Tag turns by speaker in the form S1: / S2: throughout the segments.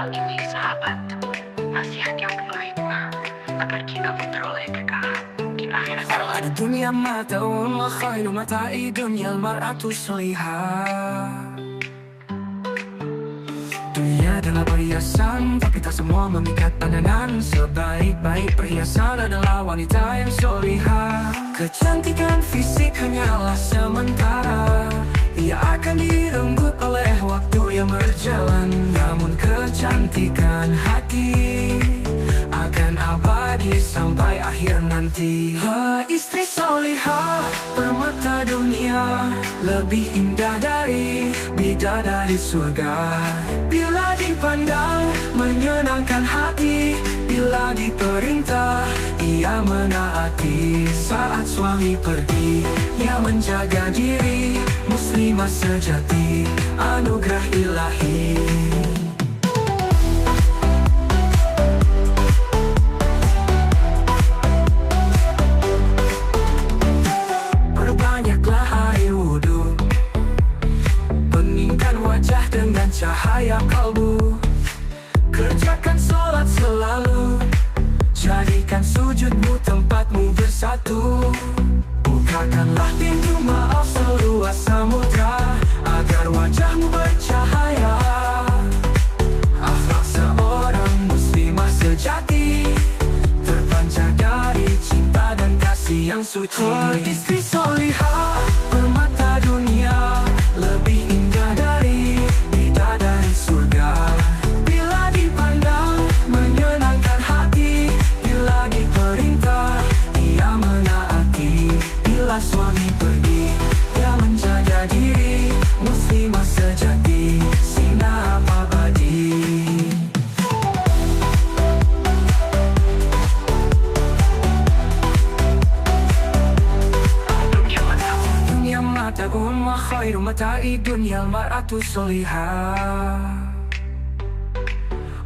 S1: ini sahabat, nasihat yang penuh hikmah agar kita memperoleh kekayaan di akhirat kelak.
S2: الدنيا متاع وخير متاع الدنيا المرأة الصالحة. Dunia adalah perhiasan, tapi tak semua memikat pandangan. Sebaik-baik perhiasan adalah wanita yang solihah. Kecantikan fisik hanyalah sementara, ia akan direnggut oleh waktu yang berjalan. Namun kecantikan hati akan abadi sampai akhir nanti. Istri solihah, permata dunia, lebih indah dari bidadari surga. Bila dipandang menyenangkan hati, bila diperintah ia menaati. Saat suami pergi ia menjaga diri, muslimah sejati, anugerah ilahi. Perbanyaklah air wudhu, beningkan wajah dengan cahaya kalbu. Kerjakan sholat selalu, jadikan sujudmu tempatmu bersatu. Bukakanlah pintu maaf seluas samudra, agar wajahmu bercahaya. Akhlak seorang muslimah sejati terpancar dari cinta dan kasih yang suci. Istri solihah, permata dunia, lebih indah dari bidadari surga. Bila dipandang menyenangkan hati, bila diperintah ia menaati. Bila suami pergi ia menjaga diri, muslimah sejati, sinar abadi. Dunia mata umma khairu mata'i dunia al-mar'atu solihah.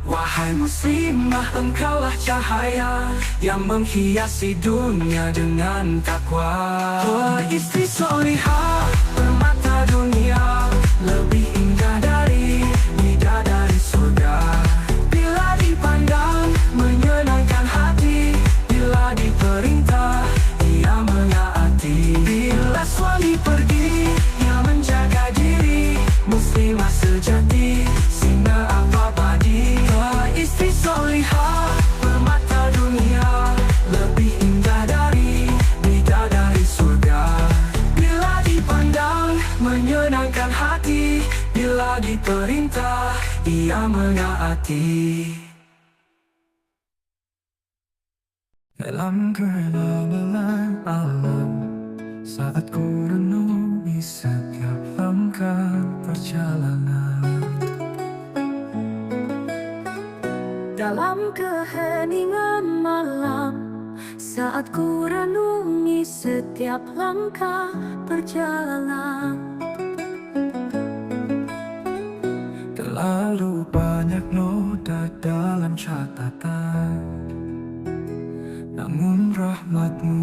S2: Wahai muslimah, engkaulah cahaya yang menghiasi dunia dengan takwa. Istri solihah, permata dunia, lebih indah dari bidadari surga. Bila dipandang menyenangkan hati, bila diperintah ia menaati. Bila suami pergi ia menjaga diri, muslimah sejati, sinar abadi. Istri solihah, permata dunia, lebih indah dari bidadari surga. Bila dipandang menyenangkan hati, bila diperintah ia menaati. Dalam kegelapan alam, saat ku renungi setiap langkah perjalanan.
S3: Dalam keheningan malam, saat ku renungi setiap langkah perjalanan.
S2: Terlalu banyak noda dalam catatan, namun rahmatmu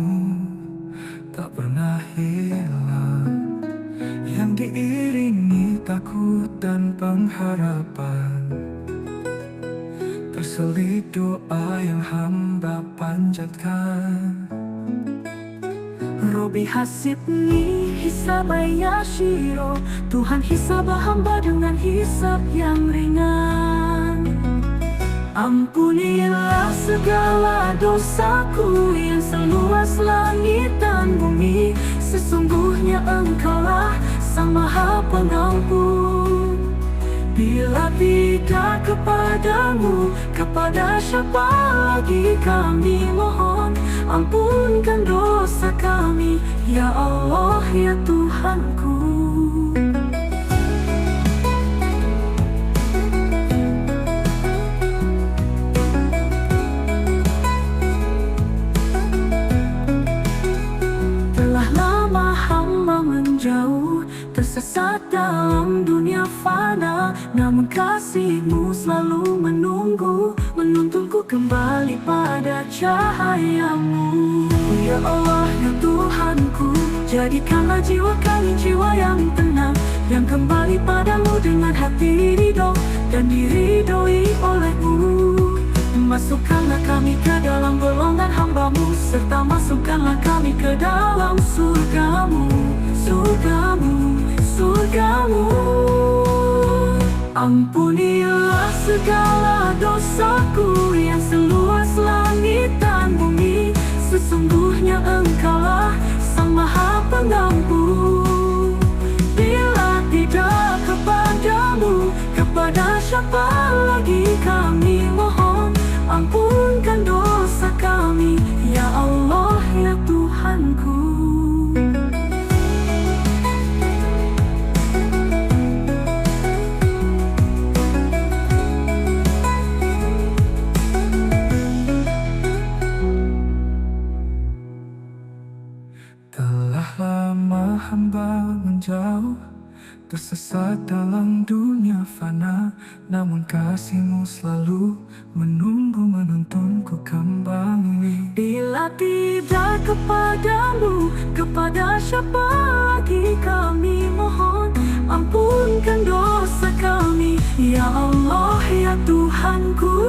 S2: tak pernah hilang, yang diiringi takut dan pengharapan. Terselip doa yang hamba panjatkan.
S3: Robi hasibni hisabaya shiro, Tuhan hisab hamba dengan hisab yang ringan. Ampunilah segala dosaku yang seluas langit dan bumi. Sesungguhnya engkaulah Sang Maha Pengampun. Bila tidak kepadamu, kepada siapa lagi kami mohon? Ampunkan dosa kami, ya Allah, ya Tuhanku. Telah lama hamba menjauh, tersesat dalam dunia fana, namun kasih-Mu selalu menunggu, menuntunku kembali pada cahaya-Mu. Ya Allah, ya Tuhanku, jadikanlah jiwa kami jiwa yang tenang, yang kembali padamu dengan hati ridho. dan diridhoi oleh-Mu. Masukkanlah kami ke dalam golongan hamba-Mu, serta masukkanlah kami ke dalam surga-Mu, surga-Mu, surga-Mu. Ampunilah segala dosaku yang seluas langit dan bumi. Sesungguhnya Engkaulah Sang Maha Pengampun. Bila tidak kepadamu, kepada siapa lagi kami mohon? Ampunkan dosa kami, ya Allah, ya Tuhanku.
S2: Telah lama hamba menjauh, tersesat dalam dunia fana, namun kasih-Mu selalu menunggu menuntunku kembali.
S3: Bila tidak kepadamu, kepada siapa lagi kami mohon? Ampunkan dosa kami, ya Allah, ya Tuhanku.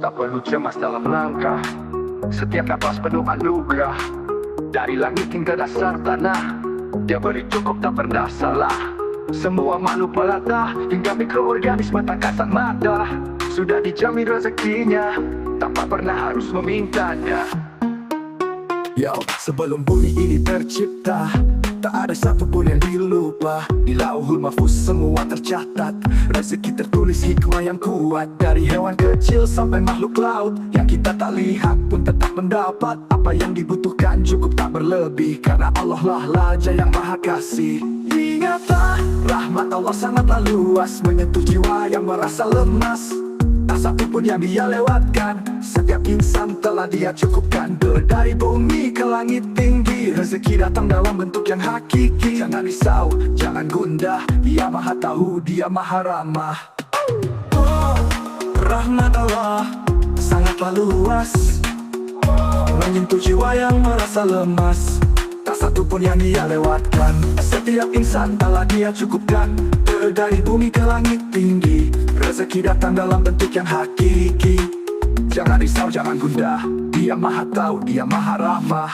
S4: Tak perlu cemas dalam langkah, setiap napas penuh anugerah. Dari langit hingga dasar tanah, Dia beri cukup tak pernah salah. Semua makhluk melata, hingga mikroorganisme tak kasat mata, sudah dijamin rezekinya, tanpa pernah harus memintanya.
S2: Yo, sebelum bumi ini tercipta, tak ada satupun yang dilupa. Di Lauhul Mahfuz semua tercatat, rezeki tertulis, hikmah yang kuat. Dari hewan kecil sampai makhluk laut, yang kita tak lihat pun tetap mendapat apa yang dibutuhkan, cukup tak berlebih, karena Allah lah Raja yang Maha Kasih. Ingatlah, rahmat Allah sangatlah luas, menyentuh jiwa yang merasa lemas. Tak satu pun yang Dia lewatkan, setiap insan telah Dia cukupkan. Dari bumi ke langit tinggi, rezeki datang dalam bentuk yang hakiki. Jangan risau, jangan gundah, Dia Maha Tahu, Dia Maha Ramah. Oh, rahmat Allah sangatlah luas, menyentuh jiwa yang merasa lemas. Tak satu pun yang Dia lewatkan, setiap insan telah Dia cukupkan. Dari bumi ke langit tinggi, rezeki datang dalam bentuk yang hakiki. Jangan risau, jangan gundah, Dia Maha Tahu, Dia Maha Ramah.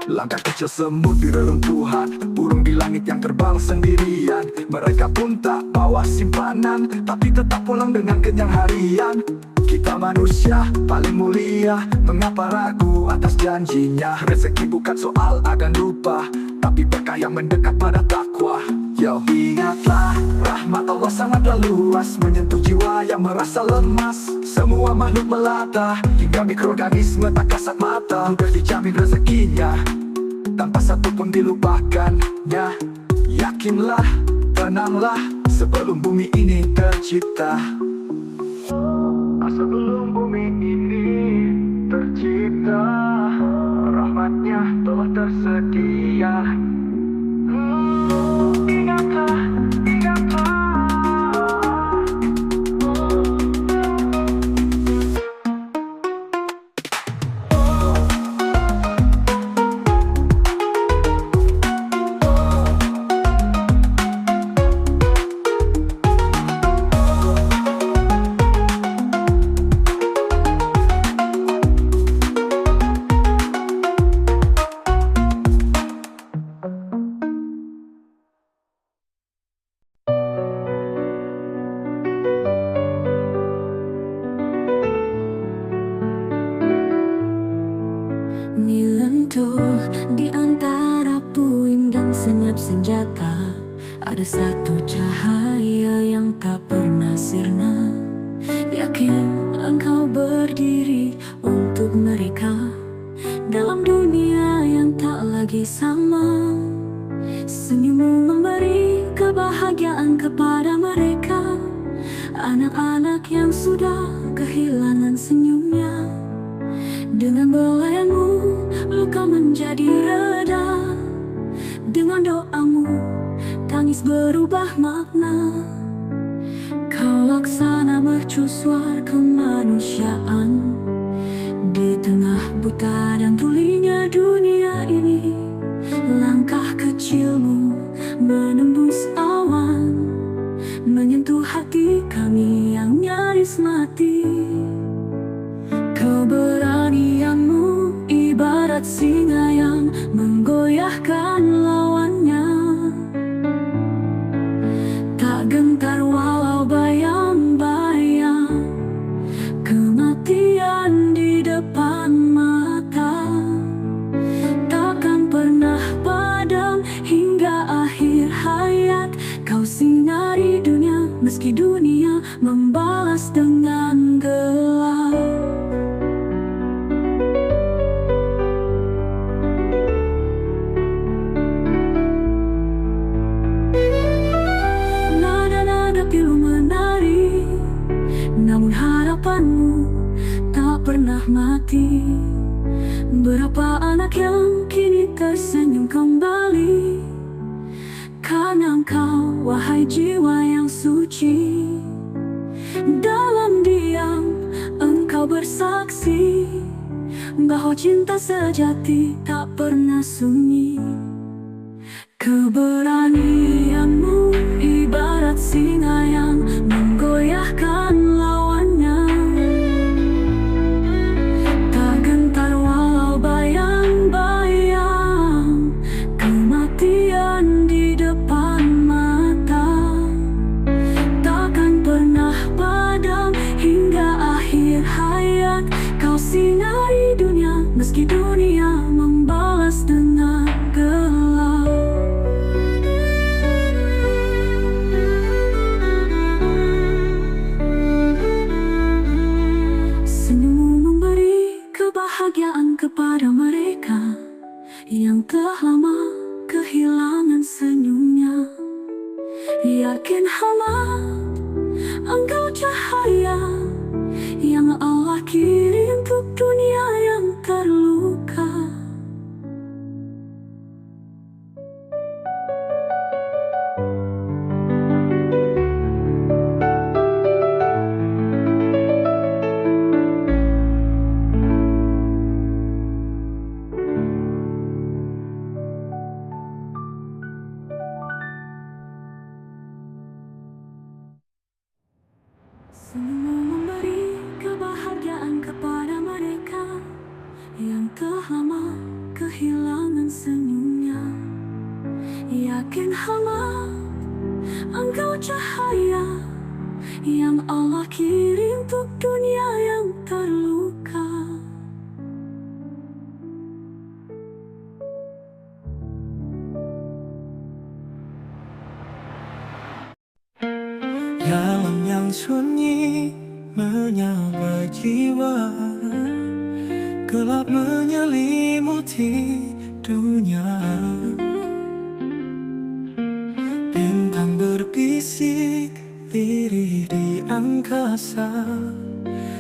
S2: Langkah kecil semut di reruntuhan, burung di langit yang terbang sendirian. Mereka pun tak bawa simpanan, tapi tetap pulang dengan kenyang harian. Kita manusia paling mulia, mengapa ragu atas janjinya? Rezeki bukan soal agan lupa, tapi berkah yang mendekat pada takwa. Yo, ingatlah, rahmat Allah sangatlah luas, menyentuh jiwa yang merasa lemas. Semua makhluk melata, hingga mikroorganisme tak kasat mata, udah dijamin rezekinya, tanpa satu pun dilupakannya. Yakinlah, tenanglah, sebelum bumi ini tercipta. Sebelum bumi ini tercipta, rahmatnya telah tersedia. Ingatlah, ingatlah.
S3: senjata. Ada satu cahaya yang tak pernah sirna. Yakin engkau berdiri untuk mereka dalam dunia yang tak lagi sama. Senyummu memberi kebahagiaan kepada mereka, anak-anak yang sudah kehilangan senyumnya. Dengan belayanmu luka menjadi reda, dengan doamu tangis berubah makna. Kau laksana mercusuar kemanusiaan di tengah buta dan tulinya dunia ini. Langkah kecilmu menembus awan, menyentuh hati kami yang nyaris mati. Keberanianmu ibarat singa yang menggoyahkan lawannya, tak gentar walau bayang-bayang kematian di depan mata. Takkan pernah padam hingga akhir hayat. Kau sinari dunia meski dunia membalas dengan gelap. Nada-nada pilu menari, namun harapanmu tak pernah mati. Berapa anak yang kini tersenyum kembali karena engkau, wahai jiwa yang suci. Dalam diam engkau bersaksi bahwa cinta sejati tak pernah sunyi. Keberanianmu ibarat singa yang menggoyahkan lawannya, tak gentar walau bayang-bayang kematian di depan mata. Takkan pernah padam hingga akhir hayat. Kau sinari dunia meski dunia membalas dengan gelap. Kebahagiaan kepada mereka yang telah lama kehilangan senyumnya. Yakin hamba engkau cahaya yang Allah kirim untuk dunia yang terluka. Senyummu memberi kebahagiaan kepada mereka yang telah lama kehilangan senyumnya. Yakin hamba engkau cahaya yang Allah kirim untuk dunia yang terluka.
S5: Dalam yang sunyi menyapa jiwa, gelap menyelimuti dunia. Bintang berbisik lirih di angkasa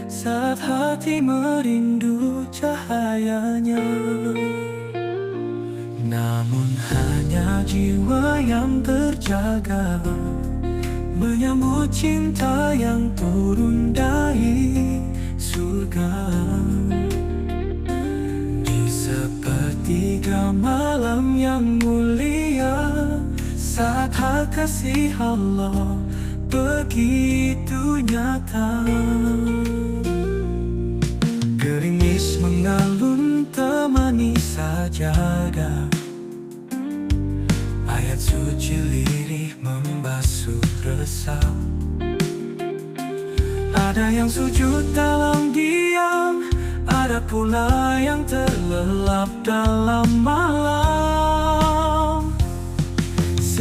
S5: saat hati merindu cahayanya. Namun hanya jiwa yang terjaga menyambut cinta yang turun dari surga. Di sepertiga malam yang mulia, saat hak kasih Allah begitu nyata. Gerimis mengalun temani sajadah, ayat suci lirih membasuh resah. Ada yang sujud dalam diam, ada pula yang terlelap dalam malam.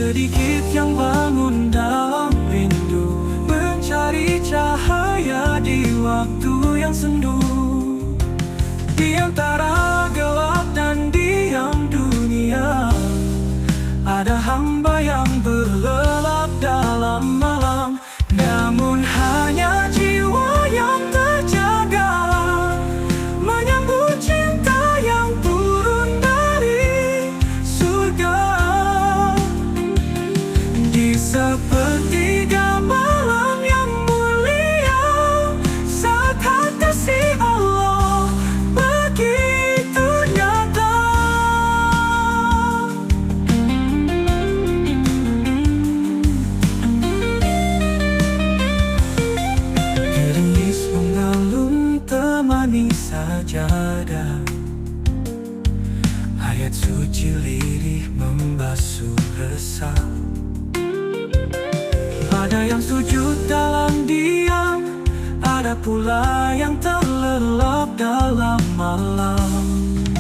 S5: sedikit yang bangun dalam rindu, mencari cahaya di waktu yang sendu. Di antara gelap dan diam dunia, ada hamba yang berlelap dalam malam. Namun hanya jiwa yang terjaga, menyambut cinta yang turun dari surga. Di sepertiga malam yang mulia, saat hak kasih Allah begitu nyata. Gerimis mengalun temani sajadah, ayat suci lirih membasuh resah. Ada yang sujud dalam diam, ada pula yang terlelap dalam malam.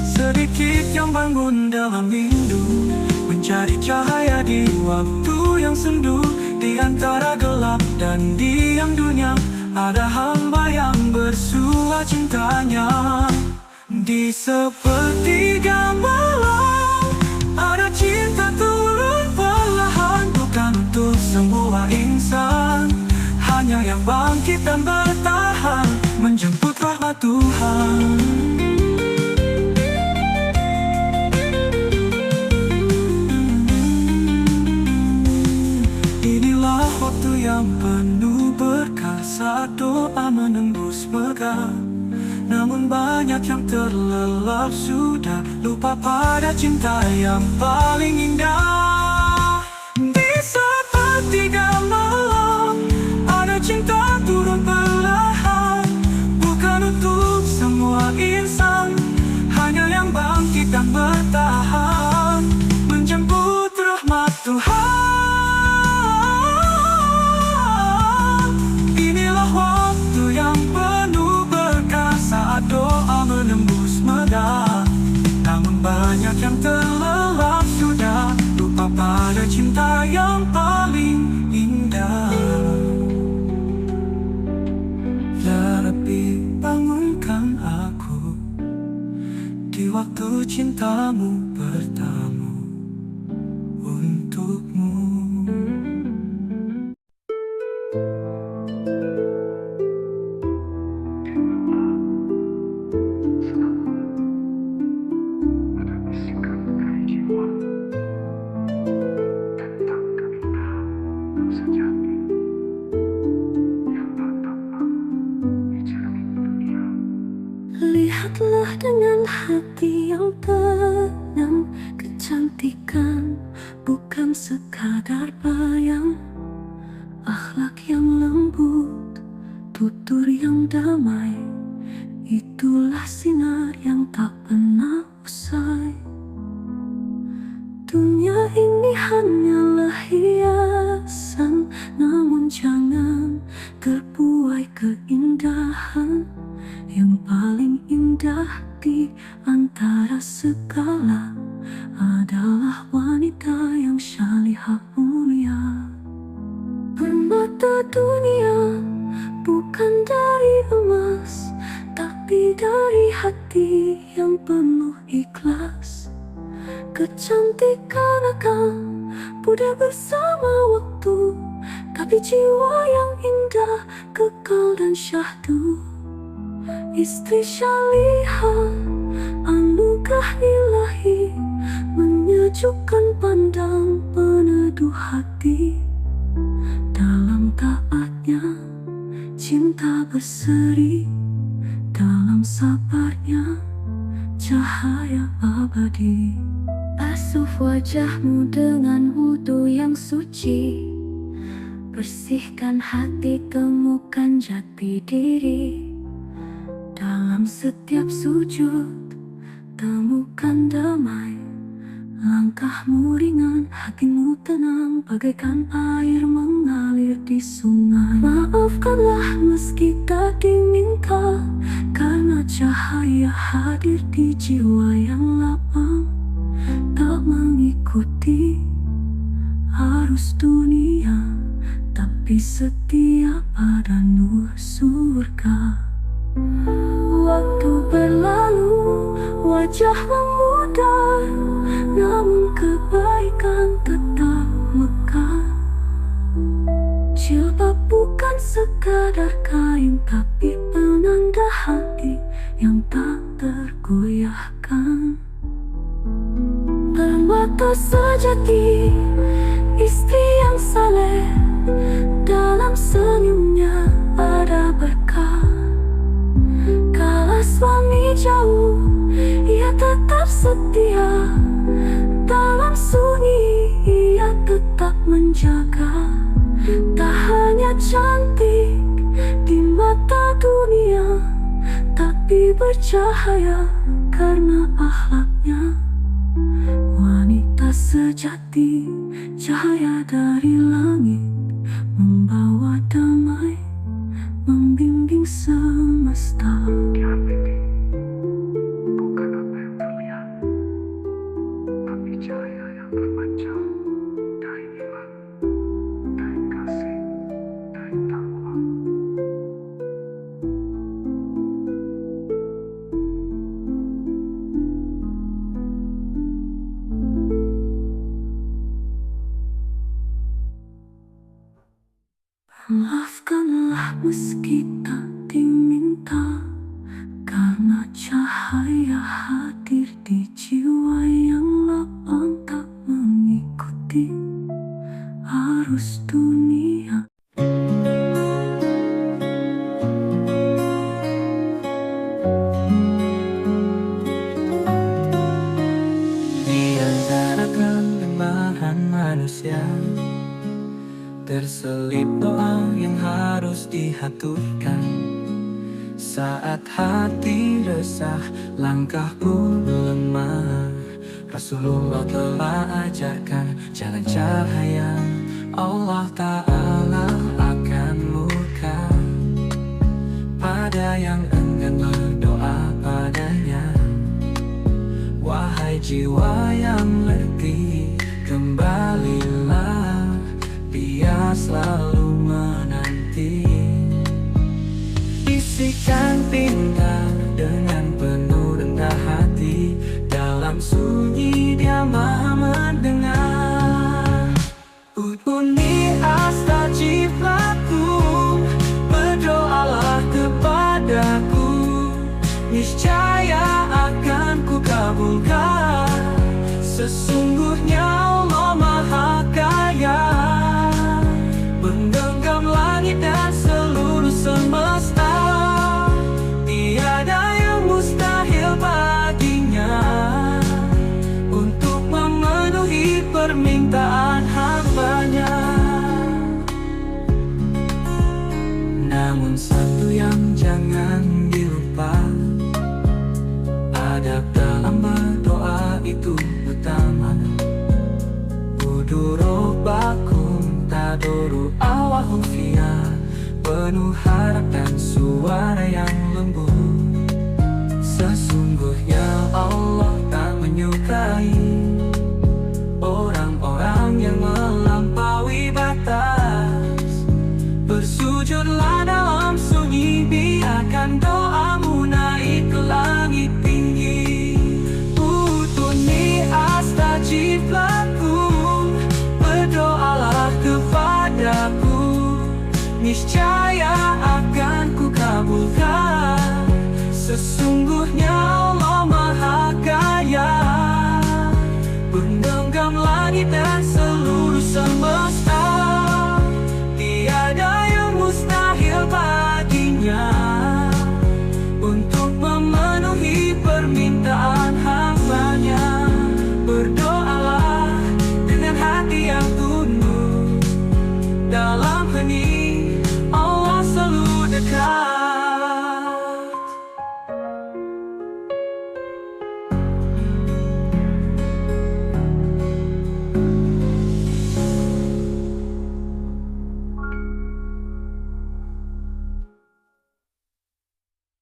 S5: Sedikit yang bangun dalam rindu, mencari cahaya di waktu yang sendu. Di antara gelap dan diam dunia, ada hamba yang bersua cintanya. Di sepertiga malam, ada cinta turun perlahan, bukan untuk semua insan, hanya yang bangkit dan bertahan, menjemput rahmat Tuhan. Inilah waktu yang penuh berkah, saat doa menembus megah. Namun banyak yang terlelap sudah lupa pada cinta yang paling indah. Di sepertiga malam, ada cinta turun perlahan, bukan untuk semua insan, hanya yang bangkit dan bertahan, menjemput rahmat Tuhan. Inilah waktu yang penuh berkah, saat doa menembus megah. Namun banyak yang terlelap sudah lupa pada cinta yang paling indah. Ya Rabbi, bangunkan aku di waktu cintamu bertamu untukmu.
S4: Ada bisikan dari jiwa tentang keindahan sejati yang tak tampak di cermin dunia.
S3: Lihatlah dengan hati yang tenang, kecantikan bukan sekadar bayang. Akhlak yang lembut, tutur yang damai, itulah sinar yang tak pernah usai. Dunia ini hanyalah hiasan, namun jangan terbuai keindahan. Yang paling indah di antara segala adalah wanita yang syalihah mulia. Permata dunia bukan dari emas, tapi dari hati yang penuh ikhlas. Kecantikan akan pudar bersama waktu, tapi jiwa yang indah kekal dan syahdu. Istri syalihah, anugerah ilahi, menyejukkan pandang peneduh hati. Dalam taatnya cinta berseri, dalam sabarnya cahaya abadi. Asuh wajahmu dengan wudu yang suci, bersihkan hati, temukan jati diri. Dalam setiap sujud temukan damai, langkahmu ringan, hatimu tenang, bagaikan air mengalir di sungai. Maafkanlah meski tak diminta, karena cahaya hadir di jiwa yang lapang, tak mengikuti harus dunia, tapi setia pada nur surga. Waktu berlalu, wajah memudar, namun kebaikan tetap mekar. Jilbab bukan sekadar kain, tapi penanda hati yang tak tergoyahkan. Permata sejati, istri yang saleh, dalam senyumnya ada berkah. Kala suami jauh, ia tetap setia, dalam sunyi ia tetap menjaga. Tak hanya cantik di mata dunia, tapi bercahaya karena akhlaknya. Wanita sejati, cahaya dari langit, membawa damai, membimbing semesta.
S4: Bukan apa yang terlihat, tapi cahaya yang berpancar dari iman, dari kasih, dari takwa.
S3: Maafkanlah meski tak diminta, karena cahaya hadir di jiwa yang lapang, tak mengikuti arus dunia.
S5: Di antara kelemahan manusia terselip doa yang harus dihaturkan. Saat hati resah, langkah pun lemah, Rasulullah telah ajarkan jalan cahaya. Allah Ta'ala akan murka pada yang enggan berdoa padanya. Wahai jiwa yang letih, kembalilah, Dia selalu menanti. Bisikan pintar dengan penuh rendah hati, dalam sunyi Dia maha mendengar. Udhuni astajib lakum, berdoalah kepadaku, niscaya akan ku kabulkan. Sesungguhnya Allah Maha Kaya, menggenggam langit dan seluruh semesta. Tiada yang mustahil baginya untuk memenuhi permintaan hambanya. Namun satu yang jangan dilupa, adab dalam berdoa itu utama. Udurobbakum tadoru awahum fiyah, penuh harap dan suara yang lembut. Sesungguhnya Allah tak menyukai orang-orang yang melampaui batas. Bersujudlah dalam sunyi, biarkan doamu naik ke langit tinggi. Udhuni astajib lakum, berdoalah kepadaku, niscaya akan ku kabulkan. Sesungguhnya Allah Maha Kaya, menggenggam langit dan